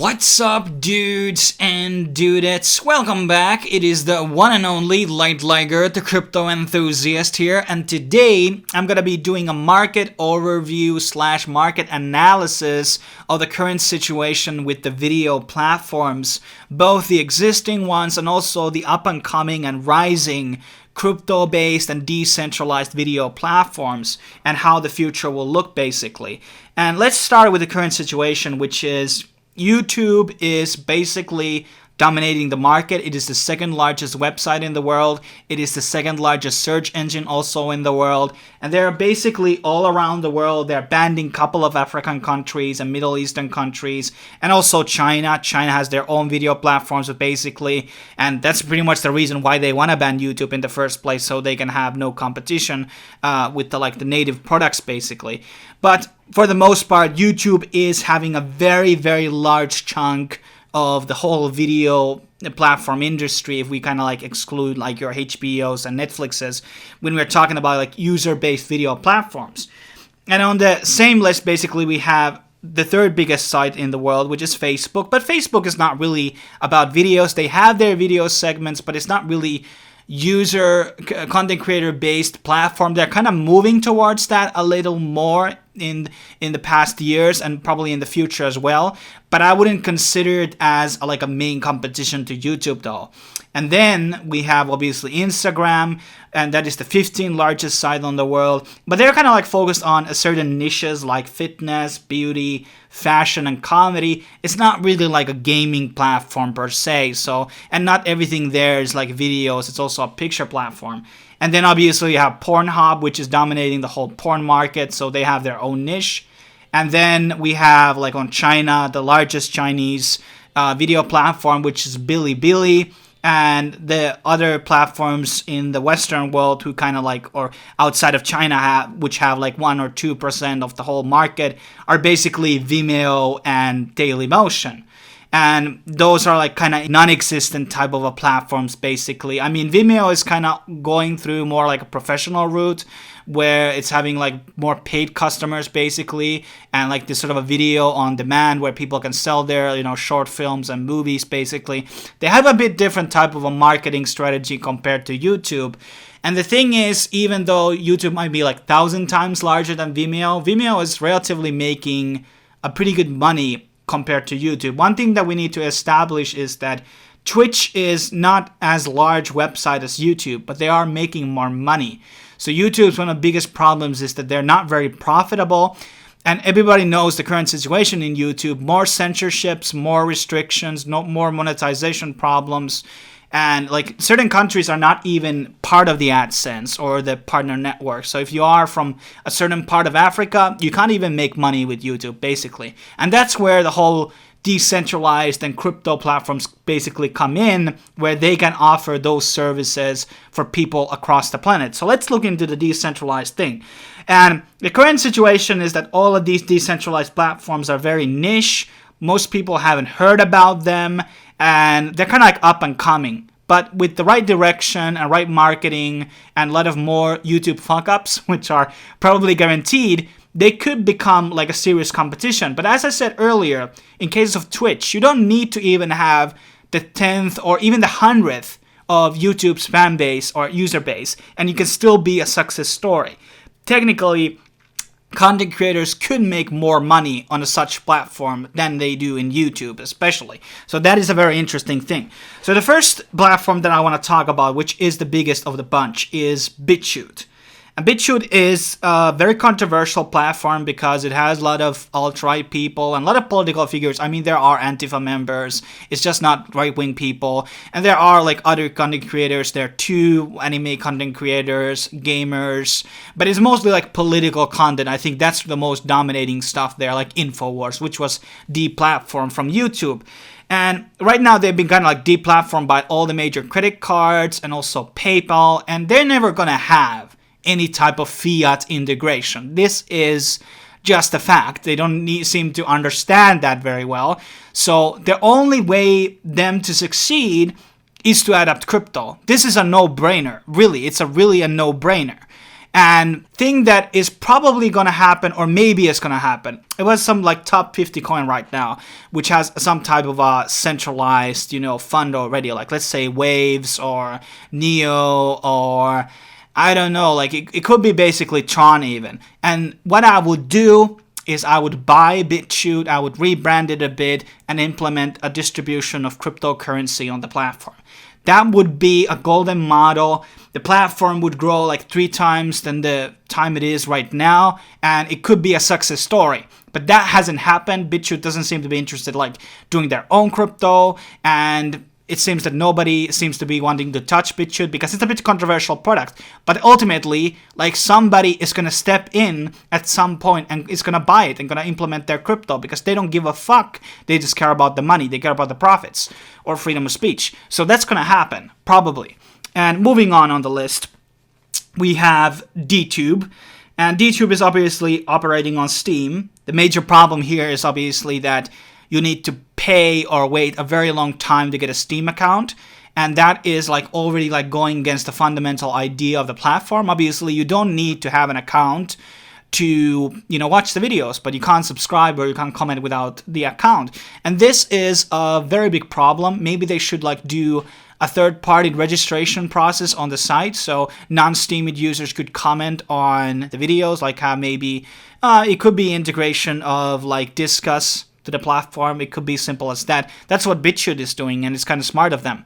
What's up, dudes and dudettes? Welcome back. It is the one and only Light Liger, the crypto enthusiast here, and today I'm gonna be doing a market overview / market analysis of the current situation with the video platforms, both the existing ones and also the up and coming and rising crypto-based and decentralized video platforms, and how the future will look basically. And let's start with the current situation, which is YouTube is basically dominating the market. It is the second largest website in the world. It is the second largest search engine also in the world. And they're basically all around the world. They're banning a couple of African countries and Middle Eastern countries, and also China. China has their own video platforms basically, and that's pretty much the reason why they want to ban YouTube in the first place, so they can have no competition with the native products basically. But for the most part, YouTube is having a very, very large chunk of the whole video platform industry, if we kind of exclude your HBOs and Netflixes, when we're talking about user-based video platforms. And on the same list, basically, we have the third biggest site in the world, which is Facebook. But Facebook is not really about videos. They have their video segments, but it's not really content creator based platform. They're kind of moving towards that a little more in the past years, and probably in the future as well, but I wouldn't consider it as a main competition to YouTube though. And then we have obviously Instagram, and that is the 15th largest site on the world, but they're kind of focused on certain niches like fitness, beauty, fashion, and comedy. It's not really a gaming platform per se, so, and not everything there is videos. It's also a picture platform. And then obviously you have Pornhub, which is dominating the whole porn market, so they have their own niche. And then we have on China, the largest Chinese video platform, which is Bilibili, and the other platforms in the Western world who kind of or outside of China which have 1 or 2% of the whole market, are basically Vimeo and Dailymotion. And those are kind of non-existent type of platforms basically. I mean, Vimeo is kind of going through more a professional route, where it's having more paid customers basically, and this sort of a video on demand where people can sell their short films and movies basically. They have a bit different type of a marketing strategy compared to YouTube. And the thing is, even though YouTube might be 1,000 times larger than Vimeo, Vimeo is relatively making a pretty good money compared to YouTube. One thing that we need to establish is that Twitch is not as large website as YouTube, but they are making more money. So YouTube's one of the biggest problems is that they're not very profitable, and everybody knows the current situation in YouTube: more censorships, more restrictions, more monetization problems, and certain countries are not even part of the AdSense or the partner network. So if you are from a certain part of Africa, you can't even make money with YouTube basically. And that's where the whole decentralized and crypto platforms basically come in, where they can offer those services for people across the planet. So let's look into the decentralized thing. And the current situation is that all of these decentralized platforms are very niche. Most people haven't heard about them, and they're kind of up and coming. But with the right direction and right marketing and a lot of more YouTube fuck-ups, which are probably guaranteed, they could become a serious competition. But as I said earlier, in case of Twitch, you don't need to even have the 10th or even the 100th of YouTube's fan base or user base, and you can still be a success story. Technically, content creators could make more money on such platform than they do in YouTube especially. So that is a very interesting thing. So the first platform that I want to talk about, which is the biggest of the bunch, is Bitchute. And Bitchute is a very controversial platform because it has a lot of alt-right people and a lot of political figures. I mean, there are Antifa members. It's just not right-wing people. And there are other content creators. There are 2 anime content creators, gamers. But it's mostly political content. I think that's the most dominating stuff there, InfoWars, which was deplatformed from YouTube. And right now they've been kind of deplatformed by all the major credit cards and also PayPal. And they're never going to have any type of fiat integration. This is just a fact. They don't seem to understand that very well. So the only way them to succeed is to adopt crypto. This is a no-brainer. Really, it's really a no-brainer. And thing that is probably gonna happen, or maybe it's gonna happen, it was some like top 50 coin right now, which has some type of a centralized, you know, fund already, like let's say Waves or Neo, or I don't know, like it could be basically Tron even. And what I would do is I would buy Bitchute, I would rebrand it a bit, and implement a distribution of cryptocurrency on the platform. That would be a golden model. The platform would grow like 3 times than the time it is right now, and it could be a success story. But that hasn't happened. Bitchute doesn't seem to be interested like doing their own crypto, and it seems that nobody seems to be wanting to touch Bitchute because it's a bit controversial product. But ultimately, like somebody is going to step in at some point and is going to buy it and going to implement their crypto because they don't give a fuck. They just care about the money. They care about the profits or freedom of speech. So that's going to happen, probably. And moving on the list, we have Dtube. And Dtube is obviously operating on Steam. The major problem here is obviously that you need to pay or wait a very long time to get a Steam account, and that is like already like going against the fundamental idea of the platform. Obviously, you don't need to have an account to, you know, watch the videos, but you can't subscribe or you can't comment without the account. And this is a very big problem. Maybe they should like do a third-party registration process on the site, so non-Steemit users could comment on the videos, like how maybe it could be integration of like Discuss to the platform. It could be simple as that. That's what Bitchute is doing, and it's kind of smart of them.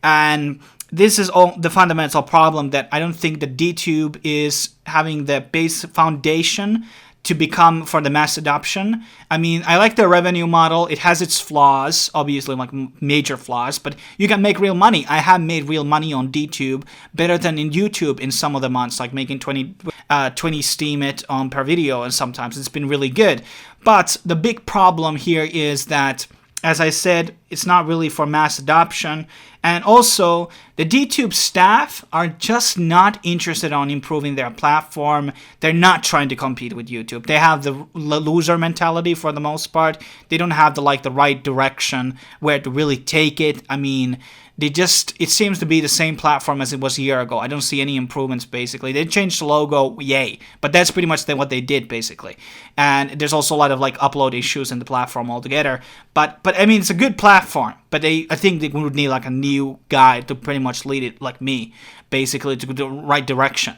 And this is all the fundamental problem, that I don't think that Dtube is having the base foundation to become for the mass adoption. I mean, I like the revenue model. It has its flaws, obviously, like major flaws, but you can make real money. I have made real money on Dtube, better than in YouTube in some of the months, like making 20 Steemit per video, and sometimes it's been really good. But the big problem here is that, as I said, it's not really for mass adoption. And also, the Dtube staff are just not interested on improving their platform. They're not trying to compete with YouTube. They have the loser mentality for the most part. They don't have the right direction where to really take it. I mean, it seems to be the same platform as it was a year ago. I don't see any improvements, basically. They changed the logo, yay. But that's pretty much what they did, basically. And there's also a lot of, like, upload issues in the platform altogether. But I mean, it's a good platform. But I think they would need, like, a new guy to pretty much lead it, like me, basically, to go the right direction.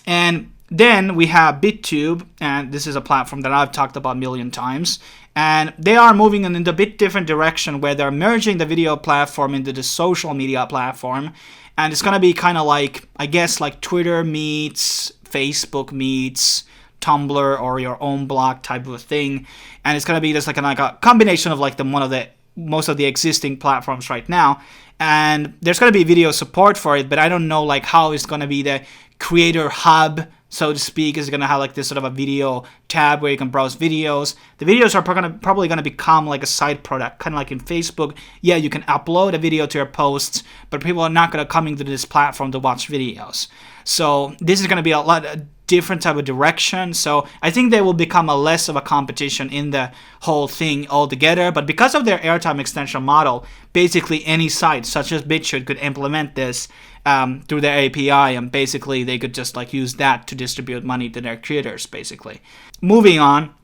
And then we have Bittube, and this is a platform that I've talked about a million times. And they are moving in a bit different direction, where they're merging the video platform into the social media platform. And it's going to be kind of like, I guess, like Twitter meets Facebook meets Tumblr or your own blog type of a thing. And it's going to be just like a combination of like most of the existing platforms right now. And there's going to be video support for it, but I don't know like how it's going to be the creator hub, so to speak. Is going to have like this sort of a video tab where you can browse videos. The videos are probably going to become like a side product, kind of like in Facebook. Yeah, you can upload a video to your posts, but people are not going to come into this platform to watch videos. So this is going to be a different type of direction. So I think they will become a less of a competition in the whole thing altogether. But because of their airtime extension model, basically any site such as Bitchute could implement this through their API, and basically they could just like use that to distribute money to their creators, basically. Moving on,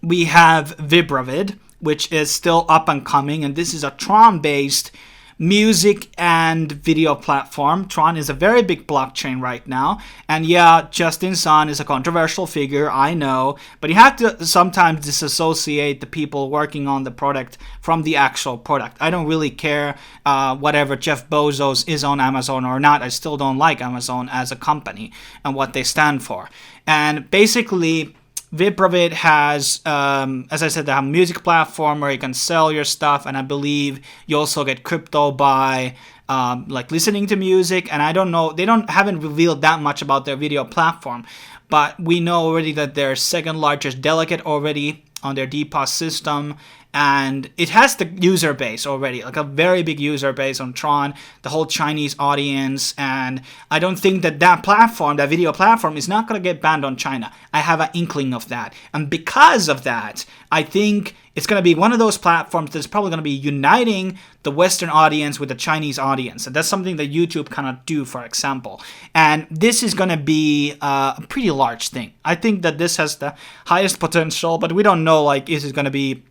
we have Vibravid, which is still up and coming, and this is a Tron-based music and video platform. Tron is a very big blockchain right now, and yeah, Justin Sun is a controversial figure, I know, but you have to sometimes disassociate the people working on the product from the actual product. I don't really care whatever Jeff Bezos is on Amazon or not. I still don't like Amazon as a company and what they stand for. And basically, Vibravid has, as I said, they have a music platform where you can sell your stuff, and I believe you also get crypto by like listening to music. And I don't know, haven't revealed that much about their video platform, but we know already that they're second largest delegate already on their DPoS system, and it has the user base already, like a very big user base on Tron, the whole Chinese audience, and I don't think that platform, that video platform, is not going to get banned on China. I have an inkling of that, and because of that, I think it's going to be one of those platforms that's probably going to be uniting the Western audience with the Chinese audience. And that's something that YouTube cannot do, for example. And this is going to be a pretty large thing. I think that this has the highest potential, but we don't know, like, is it going to be...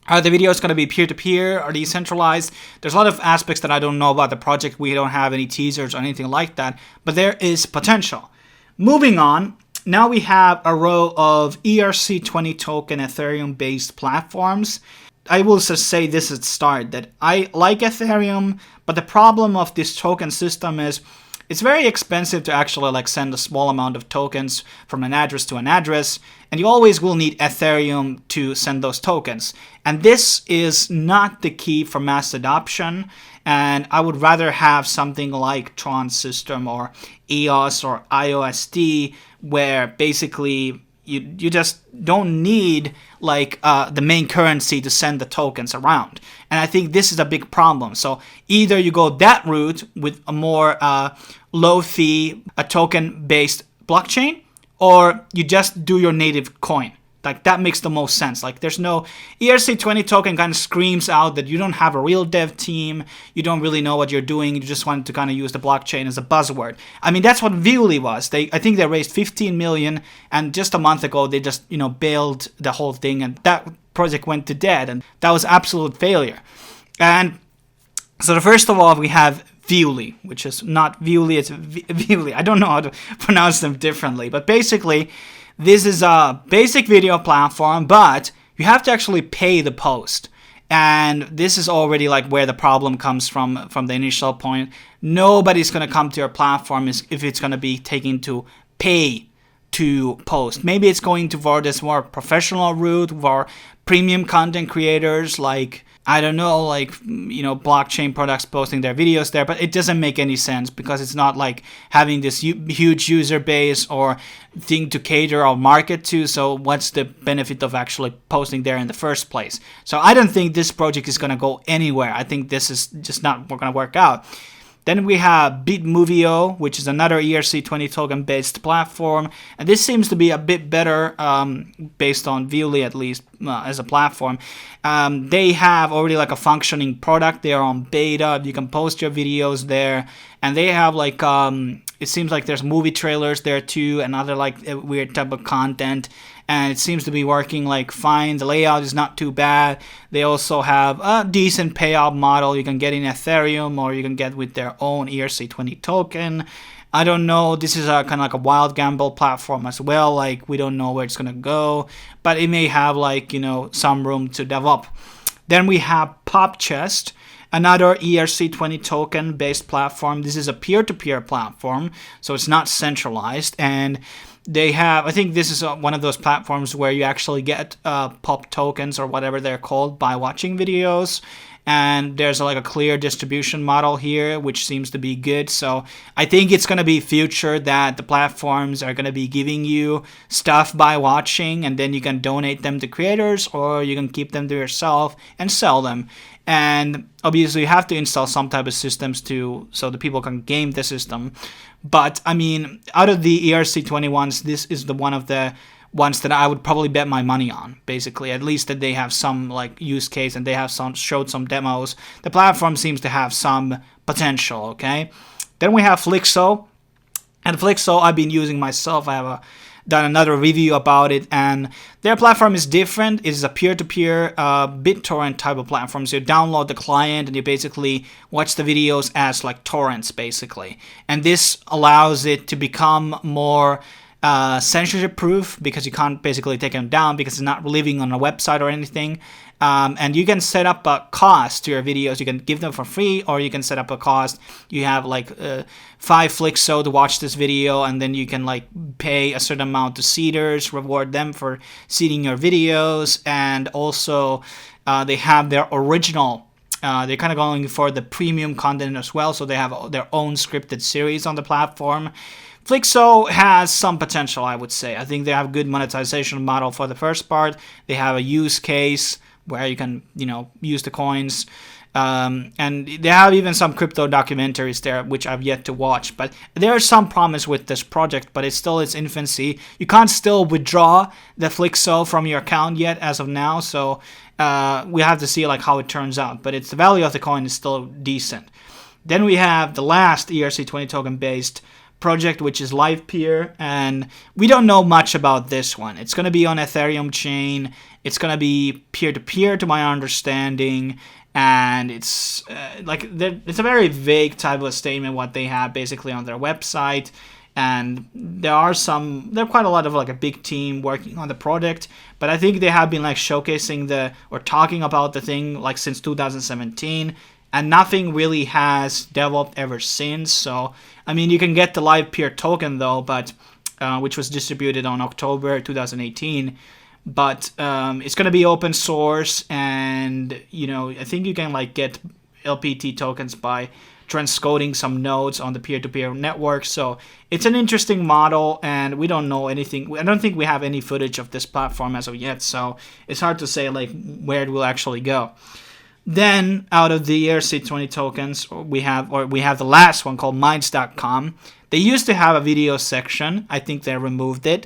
Are the videos going to be peer-to-peer or decentralized? There's a lot of aspects that I don't know about the project. We don't have any teasers or anything like that, but there is potential. Moving on. Now we have a row of ERC20 token Ethereum-based platforms. I will just say this at the start, that I like Ethereum, but the problem of this token system is it's very expensive to actually like send a small amount of tokens from an address to an address, and you always will need Ethereum to send those tokens. And this is not the key for mass adoption, and I would rather have something like Tron system or EOS or IOSD, where basically you just don't need like the main currency to send the tokens around. And I think this is a big problem. So either you go that route with a more low fee, a token based blockchain, or you just do your native coin. Like, that makes the most sense. Like, there's no... ERC20 token kind of screams out that you don't have a real dev team, you don't really know what you're doing, you just want to kind of use the blockchain as a buzzword. I mean, that's what Viuly was. I think they raised 15 million, and just a month ago, they just, bailed the whole thing, and that project went to dead, and that was absolute failure. And so, first of all, we have Viuly, which is not Viuly, it's Viuly. I don't know how to pronounce them differently, but basically... This is a basic video platform, but you have to actually pay the post. And this is already like where the problem comes from the initial point. Nobody's going to come to your platform if it's going to be taken to pay to post. Maybe it's going to for this more professional route for premium content creators like, I don't know, like, blockchain products posting their videos there, but it doesn't make any sense because it's not like having this huge user base or thing to cater or market to. So what's the benefit of actually posting there in the first place? So I don't think this project is going to go anywhere. I think this is just not going to work out. Then we have BitMovieO, which is another ERC20 token-based platform. And this seems to be a bit better based on Viuly, at least, as a platform. They have already like a functioning product. They are on beta. You can post your videos there. And they have like, it seems like there's movie trailers there too, and other like weird type of content. And it seems to be working like fine. The layout is not too bad. They also have a decent payout model. You can get in Ethereum or you can get with their own ERC20 token. I don't know. This is a kind of like a wild gamble platform as well. Like, we don't know where it's going to go, but it may have like, some room to develop. Then we have PopChest, another ERC20 token based platform. This is a peer-to-peer platform, so it's not centralized, and they have, I think this is one of those platforms where you actually get pop tokens or whatever they're called by watching videos. And there's like a clear distribution model here, which seems to be good. So I think it's going to be future that the platforms are going to be giving you stuff by watching, and then you can donate them to creators or you can keep them to yourself and sell them. And obviously you have to install some type of systems so the people can game the system. But I mean, out of the ERC20 ones, this is the one of the ones that I would probably bet my money on, basically. At least that they have some like use case and they have showed some demos. The platform seems to have some potential, okay? Then we have Flixxo. And Flixxo I've been using myself. I have done another review about it, and their platform is different. It is a peer-to-peer BitTorrent type of platform. So you download the client and you basically watch the videos as like torrents, basically. And this allows it to become more censorship proof because you can't basically take them down because it's not living on a website or anything. And you can set up a cost to your videos. You can give them for free, or you can set up a cost. You have like 5 Flixxo to watch this video, and then you can like pay a certain amount to seeders, reward them for seeding your videos. And also they have their original, they're kind of going for the premium content as well. So they have their own scripted series on the platform. Flixxo has some potential, I would say. I think they have a good monetization model for the first part. They have a use case where you can, use the coins. And they have even some crypto documentaries there, which I've yet to watch. But there is some promise with this project, but it's still its infancy. You can't still withdraw the Flixxo from your account yet as of now, so we have to see like how it turns out. But the value of the coin is still decent. Then we have the last ERC20 token based project, which is Livepeer, and we don't know much about this one. It's going to be on Ethereum chain. It's going to be peer-to-peer to my understanding. And it's it's a very vague type of statement what they have basically on their website. And there are quite a lot of like a big team working on the product, but I think they have been like showcasing or talking about the thing like since 2017, and nothing really has developed ever since. So I mean, you can get the Livepeer token though, but which was distributed on October 2018. But it's going to be open source, and I think you can like get LPT tokens by transcoding some nodes on the peer-to-peer network. So it's an interesting model, and we don't know anything. I don't think we have any footage of this platform as of yet, so it's hard to say like where it will actually go. Then out of the ERC20 tokens, we have the last one called Minds.com. They used to have a video section. I think they removed it.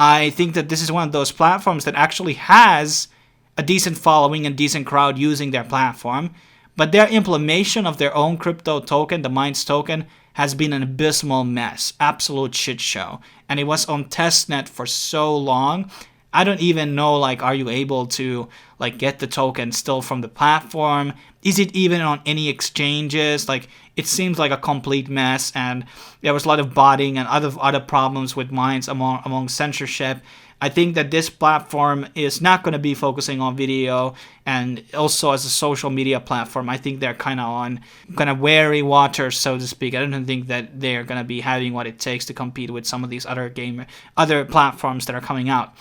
I think that this is one of those platforms that actually has a decent following and decent crowd using their platform, but their implementation of their own crypto token, the Minds token, has been an abysmal mess, absolute shit show. And it was on testnet for so long. I don't even know, like, are you able to like get the token still from the platform? Is it even on any exchanges? Like, it seems like a complete mess, and there was a lot of botting and other problems with Minds among censorship. I think that this platform is not going to be focusing on video, and also as a social media platform, I think they're kind of on wary waters, so to speak. I don't think that they're going to be having what it takes to compete with some of these other platforms that are coming out.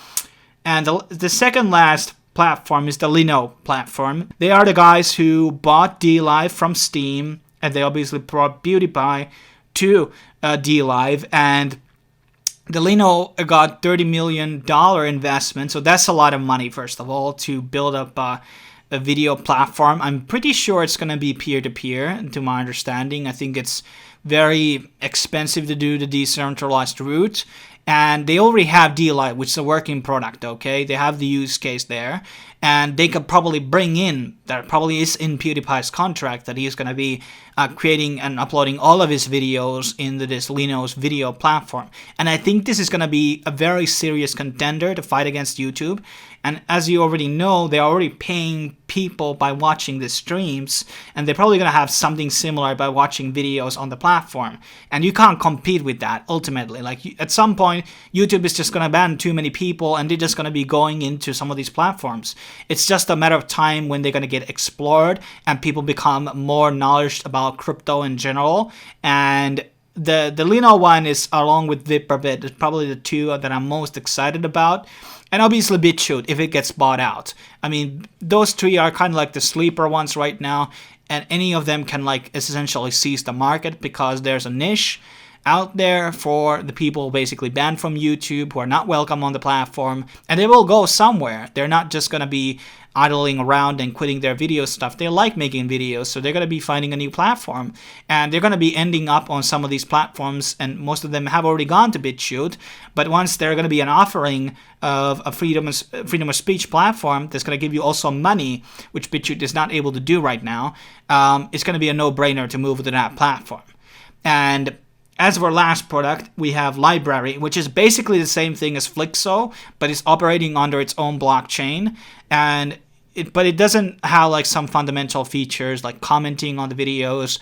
And the second last platform is the Lino platform. They are the guys who bought DLive from Steam, and they obviously brought PewDiePie to DLive, and the Lino got $30 million investment, so that's a lot of money, first of all, to build up a video platform. I'm pretty sure it's going to be peer-to-peer, to my understanding. I think it's very expensive to do the decentralized route, and they already have DLive, which is a working product, okay? They have the use case there, and they could probably bring in, that probably is in PewDiePie's contract, that he's going to be creating and uploading all of his videos into this Lino's video platform. And I think this is going to be a very serious contender to fight against YouTube. And as you already know, they're already paying people by watching the streams, and they're probably going to have something similar by watching videos on the platform. And you can't compete with that, ultimately. Like, at some point, YouTube is just going to ban too many people, and they're just going to be going into some of these platforms. It's just a matter of time when they're going to get explored, and people become more knowledgeable about crypto in general. And the Lino one is, along with VProvid, is probably the two that I'm most excited about. And obviously BitShoot, if it gets bought out. I mean, those three are kind of like the sleeper ones right now, and any of them can like essentially seize the market, because there's a niche out there for the people basically banned from YouTube who are not welcome on the platform, and they will go somewhere. They're not just going to be idling around and quitting their video stuff. They like making videos, so they're going to be finding a new platform, and they're going to be ending up on some of these platforms, and most of them have already gone to BitShoot. But once they're going to be an offering of a freedom of speech platform that's going to give you also money, which BitShoot is not able to do right now, it's going to be a no-brainer to move to that platform. And as for last product, we have LBRY, which is basically the same thing as Flixxo, but it's operating under its own blockchain, but it doesn't have like some fundamental features like commenting on the videos.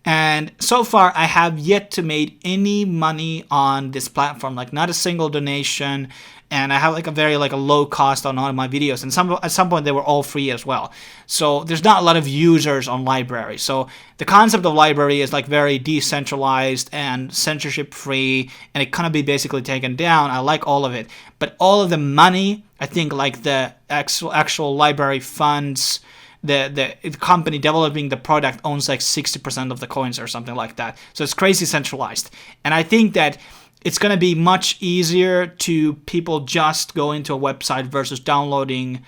And so far, I have yet to make any money on this platform, like not a single donation. And I have like a very like a low cost on all of my videos, and at some point they were all free as well. So there's not a lot of users on LBRY. So the concept of LBRY is like very decentralized and censorship free, and it kind of be basically taken down. I like all of it, but all of the money, I think like the actual LBRY funds, the company developing the product owns like 60% of the coins or something like that. So it's crazy centralized, and I think that it's going to be much easier to people just go into a website versus downloading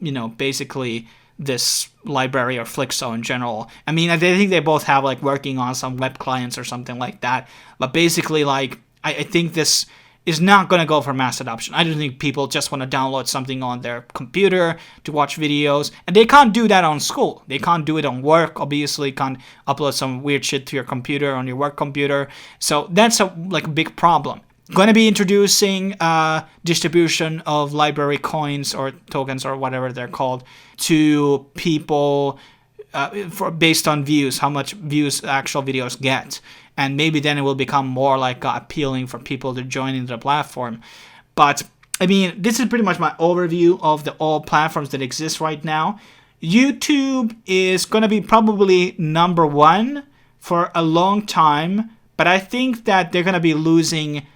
you know, basically this LBRY or Flixxo in general. I mean, I think they both have like working on some web clients or something like that. But basically, like, I think this is not going to go for mass adoption. I don't think people just want to download something on their computer to watch videos. And they can't do that on school. They can't do it on work. Obviously, can't upload some weird shit to your computer on your work computer. So that's a big problem. Going to be introducing distribution of LBRY coins or tokens or whatever they're called to people based on views, how much views actual videos get. And maybe then it will become more like appealing for people to join into the platform. But I mean, this is pretty much my overview of the all platforms that exist right now. YouTube is going to be probably #1 for a long time, but I think that they're going to be losing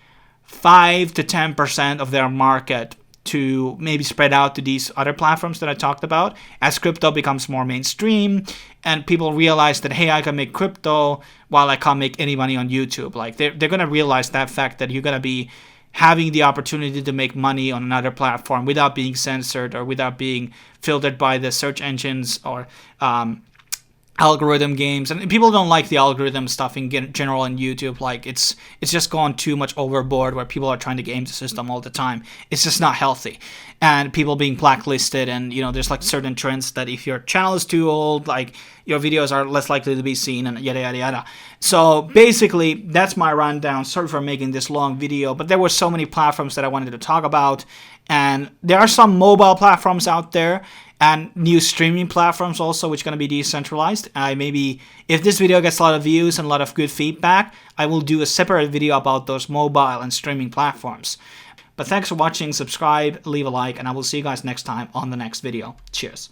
5 to 10% of their market to maybe spread out to these other platforms that I talked about as crypto becomes more mainstream and people realize that, hey, I can make crypto while I can't make any money on YouTube. Like they're going to realize that fact that you're going to be having the opportunity to make money on another platform without being censored or without being filtered by the search engines or algorithm games. And people don't like the algorithm stuff in general in YouTube. Like it's just gone too much overboard where people are trying to game the system all the time. It's just not healthy. And people being blacklisted, and you know, there's like certain trends that if your channel is too old, like your videos are less likely to be seen and yada yada yada. So basically that's my rundown. Sorry for making this long video, but there were so many platforms that I wanted to talk about, and there are some mobile platforms out there and new streaming platforms also, which are going to be decentralized. Maybe if this video gets a lot of views and a lot of good feedback, I will do a separate video about those mobile and streaming platforms. But thanks for watching, subscribe, leave a like, and I will see you guys next time on the next video. Cheers.